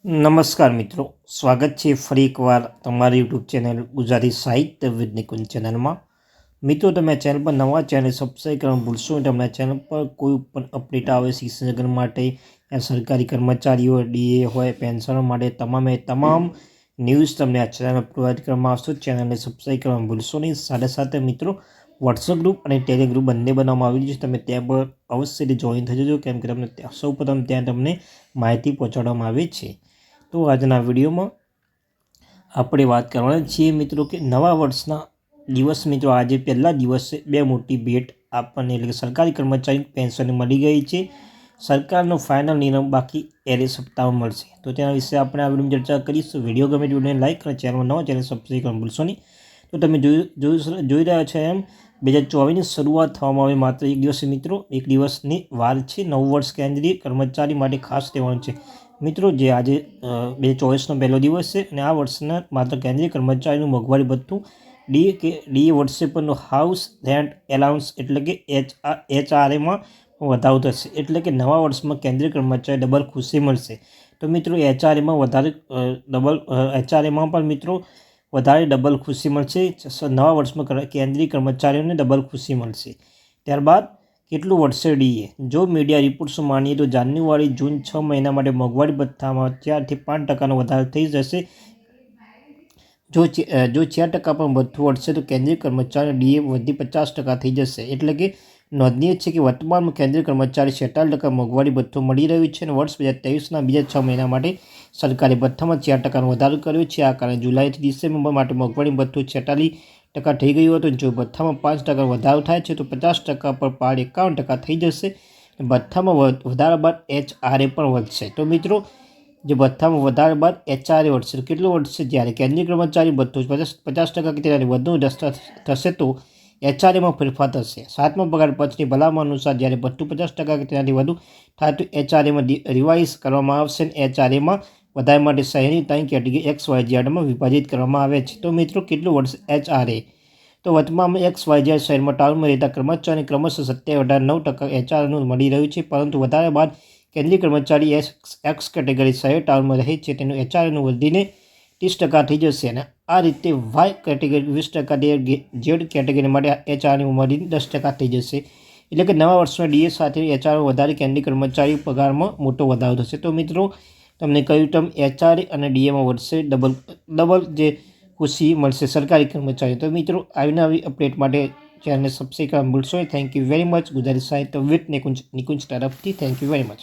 નમસ્કાર મિત્રો, સ્વાગત છે ફરી એકવાર તમારી યુટ્યુબ ચેનલ ગુજરાતી સાહિત્ય વિદ નિકુંજ ચેનલમાં। મિત્રો, તમે ચેનલ પર નવા ચેનલ સબસ્ક્રાઈબ કરવાનું ભૂલશો નહીં। તમને ચેનલ પર કોઈ પણ અપડેટ આવે શિક્ષણ માટે યા સરકારી કર્મચારીઓ ડીએ હોય પેન્શનો માટે તમામ ન્યૂઝ તમને આ ચેનલ પર પ્રોવાઈડ કરવામાં આવશે। ચેનલને સબસ્ક્રાઈબ કરવાનું ભૂલશો નહીં। સાથે સાથે મિત્રો, વોટ્સઅપ ગ્રુપ અને ટેલિગ્રામ ગ્રુપ બંને બનાવવામાં આવેલું છે, તમે ત્યાં પર અવશ્યથી જોઈન થઈ જજો, કેમ કે તમને સૌપ્રથમ ત્યાં તમને માહિતી પહોંચાડવામાં આવે છે। તો આજના વિડીયોમાં આપણે વાત કરવાના છીએ મિત્રો કે નવા વર્ષના દિવસ મિત્રો આજે પહેલા દિવસે બે મોટી ભેટ આપણને એટલે કે સરકારી કર્મચારી પેન્શન મળી ગઈ છે। સરકારનો ફાઇનલ નિર્ણય બાકી એ સપ્તાહમાં મળશે, તો તેના વિશે આપણે આ વિડીયોમાં ચર્ચા કરીશું। વિડીયો ગમે વિડીયોને લાઈક અને ચેનલમાં નવા ચેનલ સબસ્ક્રાઈબ કરવાનું ભૂલશો નહીં। તો તમે જોઈ રહ્યા છો એમ 2024ની શરૂઆત થવામાં આવે માત્ર એક દિવસે મિત્રો, એક દિવસની વાર છે। નવું વર્ષ કેન્દ્રીય કર્મચારી માટે ખાસ તહેવાર છે મિત્રો, જે આજે 2024નો પહેલો દિવસ છે અને આ વર્ષના માત્ર કેન્દ્રીય કર્મચારીનું મોંઘવારી ભથ્થું ડીએ વર્ષે પરનું હાઉસ રેન્ટ એલાઉન્સ એટલે કે HRAમાં વધારો થશે, એટલે કે નવા વર્ષમાં કેન્દ્રીય કર્મચારી ડબલ ખુશી મળશે। તો મિત્રો HRAમાં પણ મિત્રો વધારે ડબલ ખુશી મળશે। નવા વર્ષમાં કેન્દ્રીય કર્મચારીઓને ડબલ ખુશી મળશે। ત્યારબાદ કેટલું વધશે ડીએ? જો મીડિયા રિપોર્ટ્સ માનીએ તો જાન્યુઆરી જૂન 6 મહિના માટે મોંઘવારી ભથ્થામાં 4 થી 5% વધારો થઈ જશે। જો 4% પણ ભથ્થું વધશે તો કેન્દ્રીય કર્મચારીઓ ડીએ વધી 50% થઈ જશે। એટલે કે નોંધનીય છે કે વર્તમાનમાં કેન્દ્રીય કર્મચારી 46% મોંઘવારી ભથ્થું મળી રહ્યું છે અને વર્ષ 2023ના બીજા 6 મહિના માટે સરકારે ભથ્થામાં 4%નો વધારો કર્યો છે। આ કારણે જુલાઈથી ડિસેમ્બર માટે મોંઘવારી ભથ્થું 46% થઈ ગયું હતું। જો ભથ્થામાં 5% વધારો થાય છે તો 50% પર પાર 51% થઈ જશે। ભથ્થામાં વધારા બાદ HRA પણ વધશે। તો મિત્રો, જે ભથ્થામાં વધારા બાદ HRA વધશે, કેટલું વધશે? જ્યારે કેન્દ્રીય કર્મચારી ભથ્થું 50% કે તેનાથી વધુ થશે તો HRAમાં ફેરફાર થશે। 7મા પગાર પંચની ભલામણ અનુસાર જ્યારે ભથ્થું 50% કે તેનાથી વધુ થાય તો HRAમાં રિવાઇઝ કરવામાં આવશે અને HRAમાં વધારા માટે શહેરની 3 કેટેગરી XYZમાં વિભાજિત કરવામાં આવે છે। તો મિત્રો, કેટલું વધશે HRA? તો વર્તમાનમાં XYZ શહેરમાં ટાઉનમાં રહેતા કર્મચારીઓને ક્રમશઃ 17.9% HRAનું મળી રહ્યું છે, પરંતુ વધારા બાદ કેન્દ્રીય કર્મચારી X કેટેગરી શહેર ટાઉનમાં રહે છે તેનું HRAનું વધીને 30% થઈ જશે અને આ રીતે Y કેટેગરી 20%, Z કેટેગરી માટે HRAનું મળીને 10% થઈ જશે। એટલે કે નવા વર્ષમાં ડીએ સાથે HRA વધારે કેન્દ્રીય કર્મચારી પગારમાં મોટો વધારો થશે। તો મિત્રો, તમને કહ્યું તેમ HRA અને ડીએમાં વધશે ડબલ જે ખુશી મળશે સરકારી કર્મચારીઓ। તો મિત્રો, આવી નવી અપડેટ માટે ચેનલને સબસ્ક્રાઈબ કરવાનું ભૂલશો નહીં। Thank you very much. Gujarati સાહિત્ય વિથ નિકુંજ તરફથી થેન્ક યુ વેરી મચ।